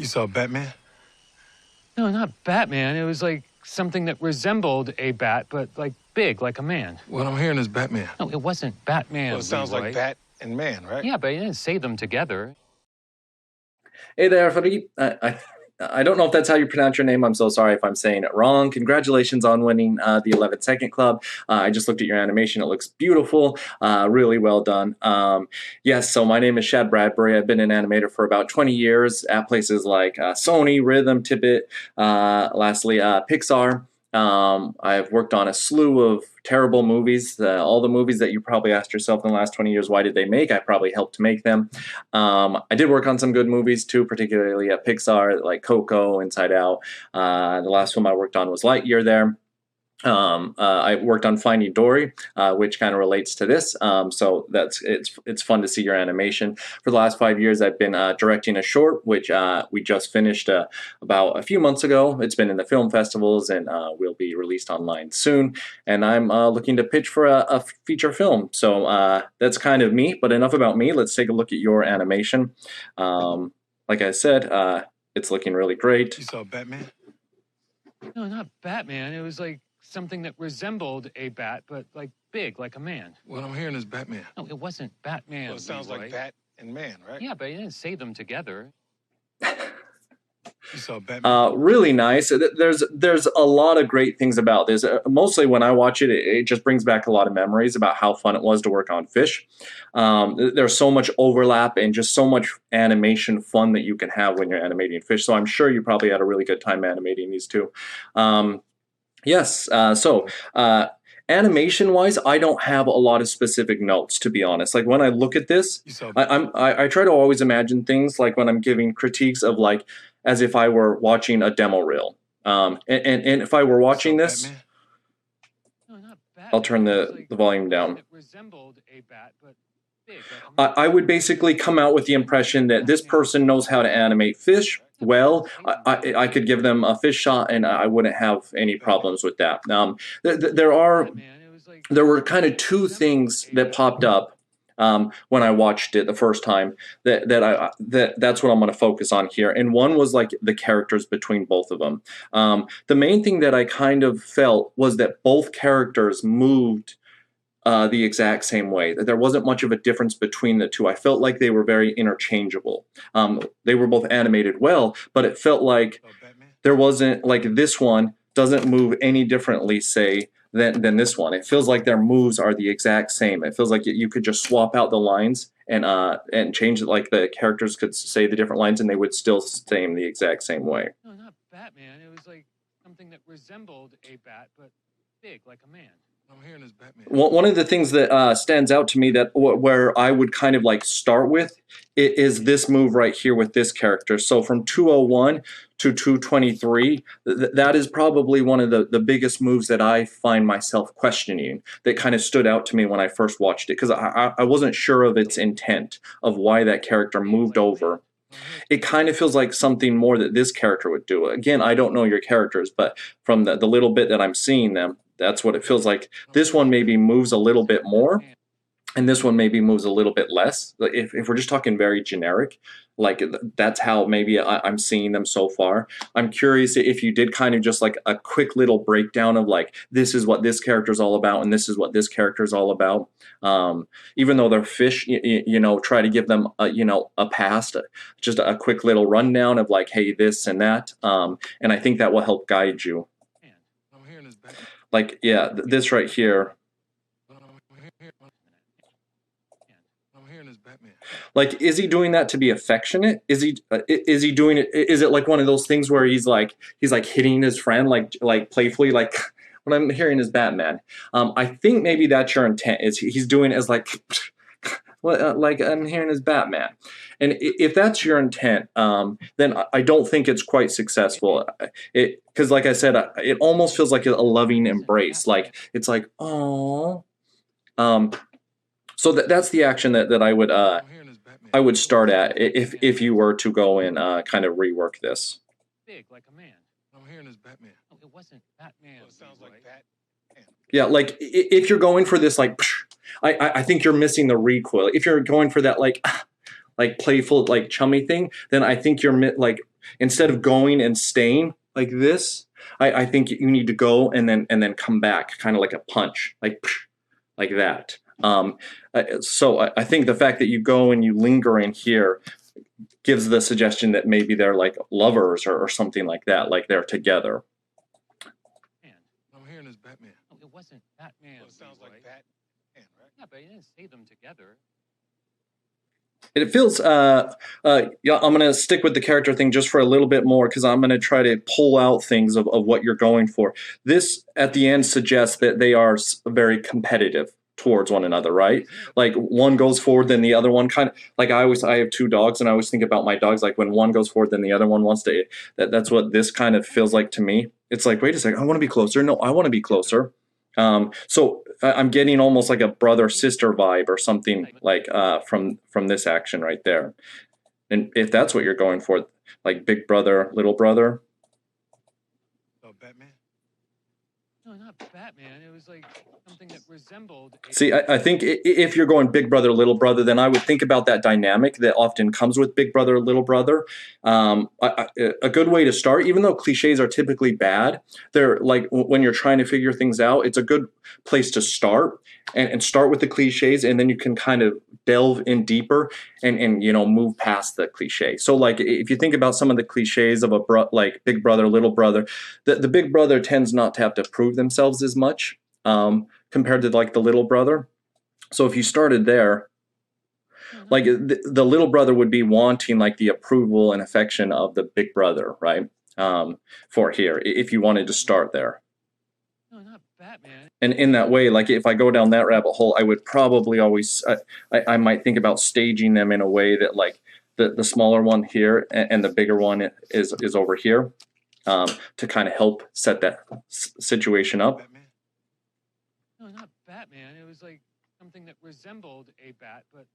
You saw Batman? No, not Batman. It was like something that resembled a bat, but like big, like a man. What I'm hearing is Batman. No, it wasn't Batman. Well, it sounds Leroy. like Bat and Man, right? Yeah, but you didn't say them together. Hey there, Ferit. I don't know if that's how you pronounce your name. I'm so sorry if I'm saying it wrong. Congratulations on winning the 11 Second Club. I just looked at your animation. It looks beautiful. Really well done. Yes, so my name is Shad Bradbury. I've been an animator for about 20 years at places like Sony, Rhythm, Tippett, lastly Pixar. I've worked on a slew of terrible movies, all the movies that you probably asked yourself in the last 20 years, why did they make? I probably helped to make them. I did work on some good movies too, particularly at Pixar, like Coco, Inside Out. The last film I worked on was Lightyear there. I worked on Finding Dory, which kind of relates to this. So it's fun to see your animation. For the last 5 years, I've been directing a short, which we just finished about a few months ago. It's been in the film festivals and will be released online soon. And I'm looking to pitch for a feature film. So that's kind of me. But enough about me. Let's take a look at your animation. Like I said, it's looking really great. You saw Batman? No, not Batman. It was like something that resembled a bat, but like big, like a man. What I'm hearing is Batman. No, it wasn't Batman. Well, it sounds Leroy. like Bat and Man, right? Yeah, but you didn't say them together. You saw Batman? Really nice. There's a lot of great things about this. Mostly when I watch it, it just brings back a lot of memories about how fun it was to work on Fish. There's so much overlap and just so much animation fun that you can have when you're animating Fish. So I'm sure you probably had a really good time animating these two. Yes, animation-wise, I don't have a lot of specific notes, to be honest. Like when I look at this, I try to always imagine things like when I'm giving critiques of like as if I were watching a demo reel. And if I were watching this, Batman? No, not Batman. I'll turn It was the like volume down. something that resembled a bat, but big, like a man. I would basically come out with the impression that this person knows how to animate fish well. I could give them a fish shot and I wouldn't have any problems with that. There were kind of two things that popped up when I watched it the first time that's what I'm going to focus on here. And one was like the characters between both of them. The main thing that I kind of felt was that both characters moved the exact same way. There wasn't much of a difference between the two. I felt like they were very interchangeable. They were both animated well, but it felt like there wasn't, like this one doesn't move any differently, say, than this one. It feels like their moves are the exact same. It feels like you could just swap out the lines and change it, like the characters could say the different lines and they would still stay in the exact same way. No, not Batman. It was like something that resembled a bat, but big, like a man. I'm hearing is Batman. One of the things that stands out to me that where I would kind of like start with is this move right here with this character. So from 201 to 223, that is probably one of the biggest moves that I find myself questioning, that kind of stood out to me when I first watched it, because I wasn't sure of its intent of why that character moved over. It kind of feels like something more that this character would do. Again, I don't know your characters, but from the little bit that I'm seeing them, that's what it feels like. This one maybe moves a little bit more, and this one maybe moves a little bit less. If we're just talking very generic, like that's how maybe I'm seeing them so far. I'm curious if you did kind of just like a quick little breakdown of like, this is what this character is all about, and this is what this character is all about. Even though they're fish, you know, try to give them a past, just a quick little rundown of like, hey, this and that. And I think that will help guide you. I'm hearing is Batman. Like, yeah, this right here. I'm hearing is Batman. Like, is he doing that to be affectionate? Is he doing it? Is it like one of those things where he's like hitting his friend like playfully? Like, what I'm hearing is Batman. I think maybe that's your intent. Is he's doing it as like, like I'm hearing is Batman. And if that's your intent, then I don't think it's quite successful. Because like I said, it almost feels like a loving embrace. Like it's like, oh. So that's the action that I would start at if you were to go and kind of rework this. Big, like a man. I'm hearing is Batman. No, it wasn't Batman. Well, it sounds like Bat. Yeah, like if you're going for this, like, I think you're missing the recoil. If you're going for that, like playful, like chummy thing, then I think you're like instead of going and staying like this, I think you need to go and then come back, kind of like a punch, like that. So I think the fact that you go and you linger in here gives the suggestion that maybe they're like lovers or something like that, like they're together. I'm hearing this Batman. No, it wasn't Batman. Well, it sounds like Batman, right? Yeah, but he didn't say them together. It feels, yeah, I'm going to stick with the character thing just for a little bit more because I'm going to try to pull out things of what you're going for. This, at the end, suggests that they are very competitive towards one another, right? Like one goes forward, then the other one kind of, like I have 2 dogs and I always think about my dogs, like when one goes forward, then the other one wants to, that's what this kind of feels like to me. It's like, wait a second, I want to be closer. No, I want to be closer. So I'm getting almost like a brother-sister vibe or something like from this action right there. And if that's what you're going for, like big brother, little brother. Oh, Batman? No, not Batman. It was like something that resembled. See, I think if you're going big brother, little brother, then I would think about that dynamic that often comes with big brother, little brother. A good way to start, even though cliches are typically bad, they're like when you're trying to figure things out, it's a good place to start and start with the cliches, and then you can kind of delve in deeper and you know, move past the cliche. So like if you think about some of the cliches of like big brother, little brother, the big brother tends not to have to prove themselves as much compared to like the little brother. So if you started there, like the little brother would be wanting like the approval and affection of the big brother, right? For here, if you wanted to start there. No, not Batman. And in that way, like if I go down that rabbit hole, I would probably always, I might think about staging them in a way that like the smaller one here and the bigger one is over here to kind of help set that situation up. Batman? No, not Batman. It was like something that resembled a bat, but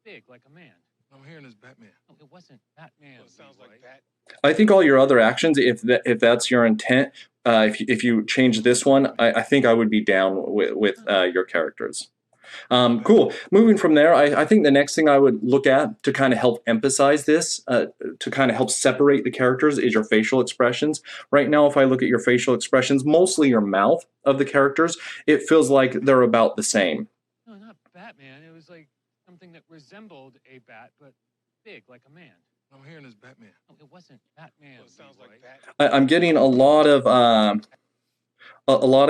big, like a man. I'm hearing this Batman. No, it wasn't Batman. Well, it sounds like Bat. I think all your other actions, if that's your intent, if you change this one, I think I would be down with your characters. Cool. Moving from there, I think the next thing I would look at to kind of help emphasize this, to kind of help separate the characters, is your facial expressions. Right now, if I look at your facial expressions, mostly your mouth of the characters, it feels like they're about the same. No, not Batman. It was like something that resembled a bat, but big, like a man. I'm hearing this Batman. No, it wasn't Batman. Well, it sounds like Bat. I'm getting a lot of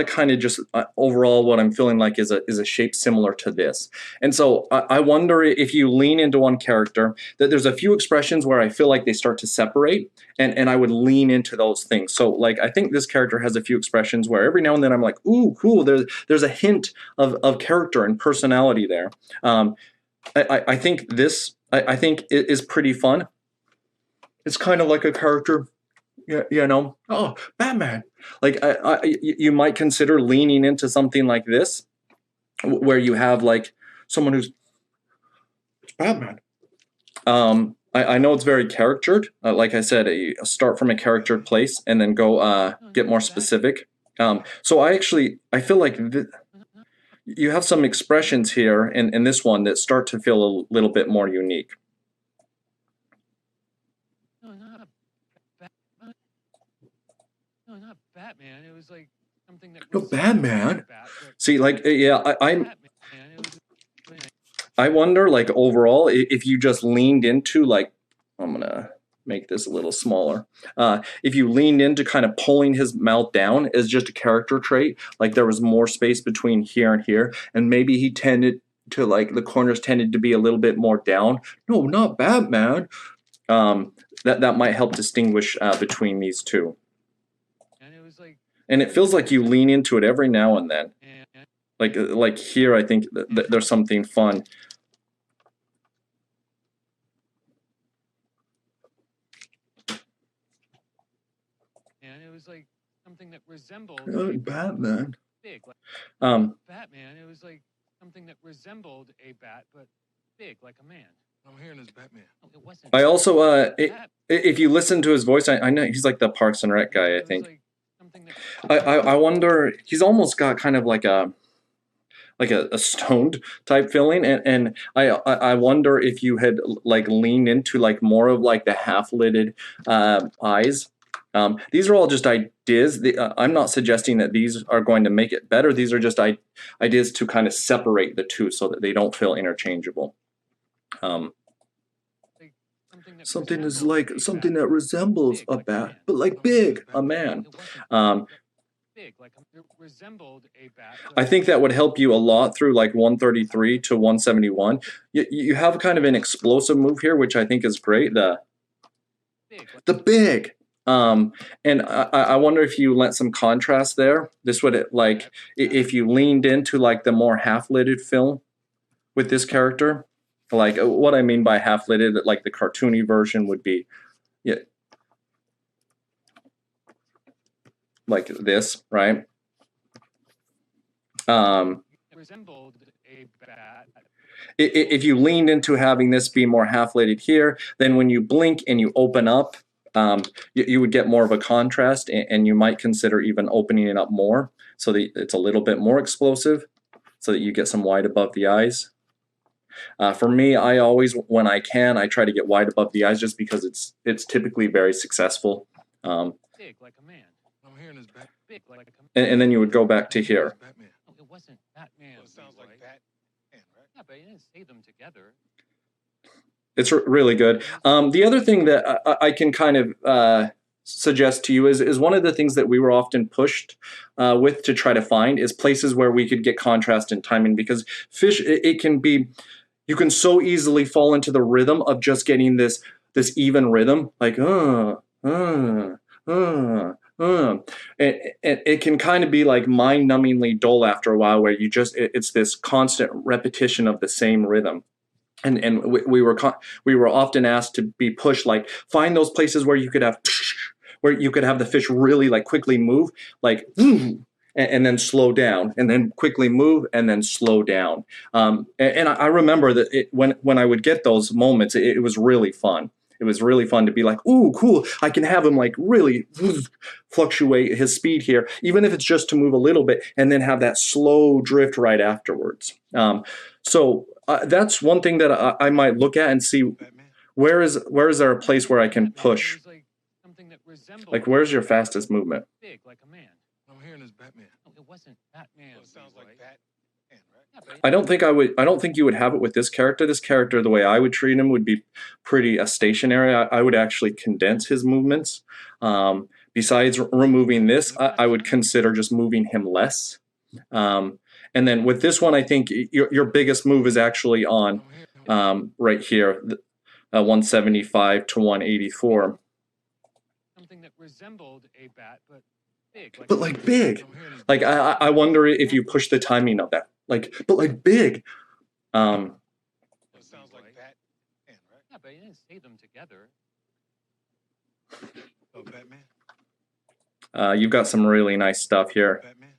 kind of just overall what I'm feeling like is a shape similar to this. And so I wonder if you lean into one character, that there's a few expressions where I feel like they start to separate, and I would lean into those things. So like I think this character has a few expressions where every now and then I'm like, ooh, cool, there's a hint of character and personality there. I think this, I think it is pretty fun. It's kind of like a character, you know, oh, Batman. Like you might consider leaning into something like this, where you have like someone who's, it's Batman. I know it's very charactered. Like I said, you start from a charactered place and then go get more specific. So I feel like you have some expressions here in this one that start to feel a little bit more unique. No, not Batman. It was like something that. No, Batman. See, like, yeah, I wonder, like, overall, if you just leaned into, like, I'm gonna make this a little smaller. If you leaned into kind of pulling his mouth down as just a character trait, like there was more space between here and here, and maybe he tended to, like, the corners tended to be a little bit more down. No, not Batman. That might help distinguish between these two. And it feels like you lean into it every now and then. Like here, I think there's something fun. And it was like something that resembled Batman. big. Like, Batman. It was like something that resembled a bat, but big, like a man. I'm hearing this Batman. No, it wasn't. I also, if you listen to his voice, I know he's like the Parks and Rec guy, I think. I wonder, he's almost got kind of like a like a stoned type feeling, and I wonder if you had like leaned into like more of like the half-lidded eyes. These are all just ideas. I'm not suggesting that these are going to make it better. These are just ideas to kind of separate the two so that they don't feel interchangeable. Something is like something that resembles a bat, but like big, a man. It resembled a bat. I think that would help you a lot through like 133 to 171. You have kind of an explosive move here, which I think is great. The big. And I wonder if you lent some contrast there. This would like if you leaned into like the more half-lidded film with this character. Like what I mean by half-lidded, like the cartoony version would be, yeah, like this, right? Resembled a bat. If you leaned into having this be more half-lidded here, then when you blink and you open up, you would get more of a contrast, and you might consider even opening it up more so that it's a little bit more explosive, so that you get some wide above the eyes. For me, I always, when I can, I try to get wide above the eyes just because it's typically very successful. Big like a man. I'm hearing this Batman. Big like a man. And then you would go back to here. Batman. No, it wasn't Batman. Well, it sounds like Batman, right? Yeah, but you didn't say them together. It's really good. The other thing that I can kind of suggest to you is one of the things that we were often pushed with to try to find is places where we could get contrast and timing, because fish, it can be, you can so easily fall into the rhythm of just getting this even rhythm, like it can kind of be like mind-numbingly dull after a while, where you just it's this constant repetition of the same rhythm. And we were often asked to be pushed, like find those places where you could have the fish really like quickly move, like and then slow down, and then quickly move, and then slow down. And I remember that when I would get those moments, it was really fun. It was really fun to be like, ooh, cool, I can have him like really fluctuate his speed here, even if it's just to move a little bit, and then have that slow drift right afterwards. So that's one thing that I might look at and see, where is there a place where I can push? Like, where's your fastest movement? Big like a man. I'm hearing this Batman. No, it wasn't Batman. Well, it sounds like Batman, right? I don't think you would have it with this character. This character, the way I would treat him would be pretty stationary. I would actually condense his movements. Besides removing this, I would consider just moving him less. And then with this one, I think your biggest move is actually on right here, 175 to 184. Something that resembled a bat, but big. But like big. Like I wonder if you push the timing of that. But like big. Well, it sounds like Batman, right? Yeah, but you didn't say them together. Oh, Batman. You've got some really nice stuff here. Batman.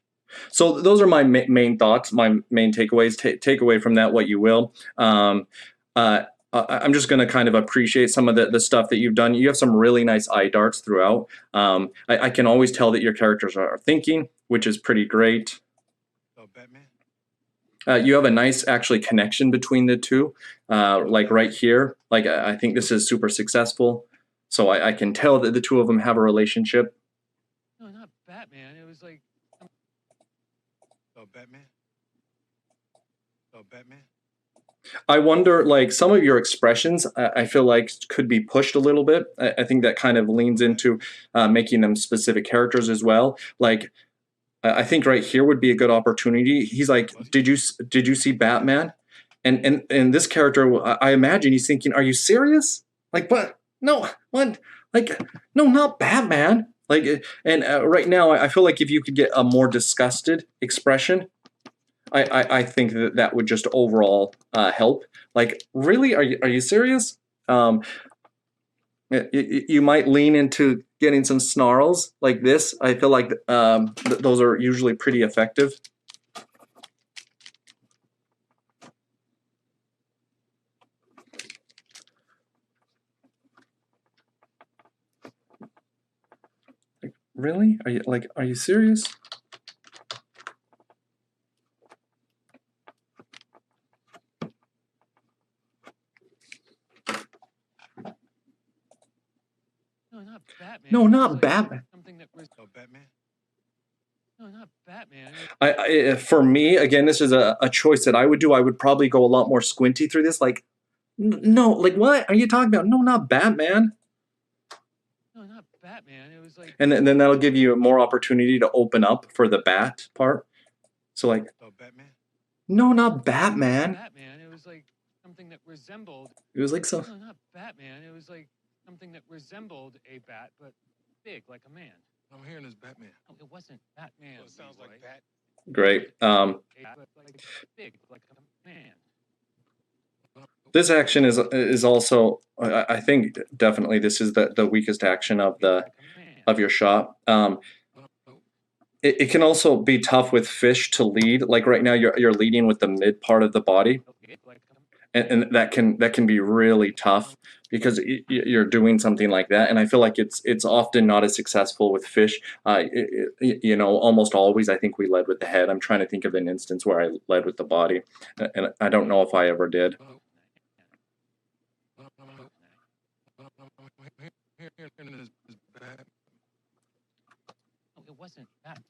So those are my main thoughts, my main takeaways. Take away from that what you will. I'm just going to kind of appreciate some of the stuff that you've done. You have some really nice eye darts throughout. I can always tell that your characters are thinking, which is pretty great. Oh, Batman. You have a nice actually connection between the two, like right here. Like I think this is super successful. So I can tell that the two of them have a relationship. No, not Batman. It was like. Oh, Batman. Oh, Batman. I wonder, like, some of your expressions, I feel like could be pushed a little bit. I think that kind of leans into making them specific characters as well. Like, I think right here would be a good opportunity. He's like, did you see Batman? And this character, I imagine he's thinking, are you serious? Like, what? No, what? Like, no, not Batman. Like, and right now, I feel like if you could get a more disgusted expression, I think that would just overall help. Like, really? Are you serious? You might lean into getting some snarls like this. I feel like those are usually pretty effective. Like, really? Are you serious? not Batman. No, It was not like Batman. Something that was Oh, Batman. no, not Batman. For me, again, this is a choice that I would do. I would probably go a lot more squinty through this. Like, no, like what are you talking about? No, not Batman. No, not Batman. It was like And then that'll give you more opportunity to open up for the bat part. So like, Oh, Batman. no, not Batman. Batman. It was like something that resembled. It was like so. No, not Batman. It was like something that resembled a bat, but big, like a man. I'm hearing this Batman. No, it wasn't Batman. Well, it sounds like Leroy. Bat. Great. But like big, like a man. This action is also, I think, definitely this is the weakest action of the Like a man. your shot. It can also be tough with fish to lead. Like right now, you're leading with the mid part of the body, Like a and that can be really tough because you're doing something like that. And I feel like it's often not as successful with fish. You know, almost always I think we led with the head. I'm trying to think of an instance where I led with the body, and I don't know if I ever did. No, it wasn't Batman.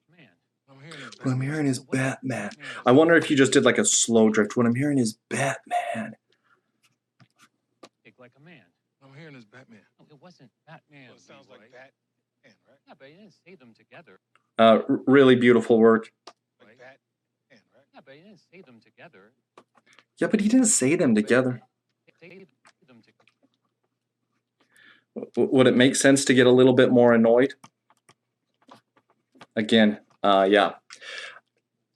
What I'm hearing is Batman. I wonder if you just did like a slow drift. What I'm hearing is Batman. Big, like a man. I'm hearing this Batman. No, it wasn't Batman. Well, it sounds Leroy. like Batman, right? Yeah, but you didn't say them together. Really beautiful work. Like Batman, right? Yeah, but you didn't say them together. Yeah, but he didn't say them together. Say them together. Would it make sense to get a little bit more annoyed? Again, yeah.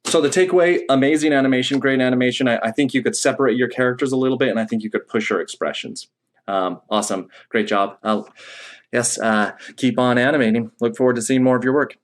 So the takeaway, amazing animation, great animation. I think you could separate your characters a little bit, and I think you could push your expressions. Awesome. Great job. Yes, keep on animating. Look forward to seeing more of your work.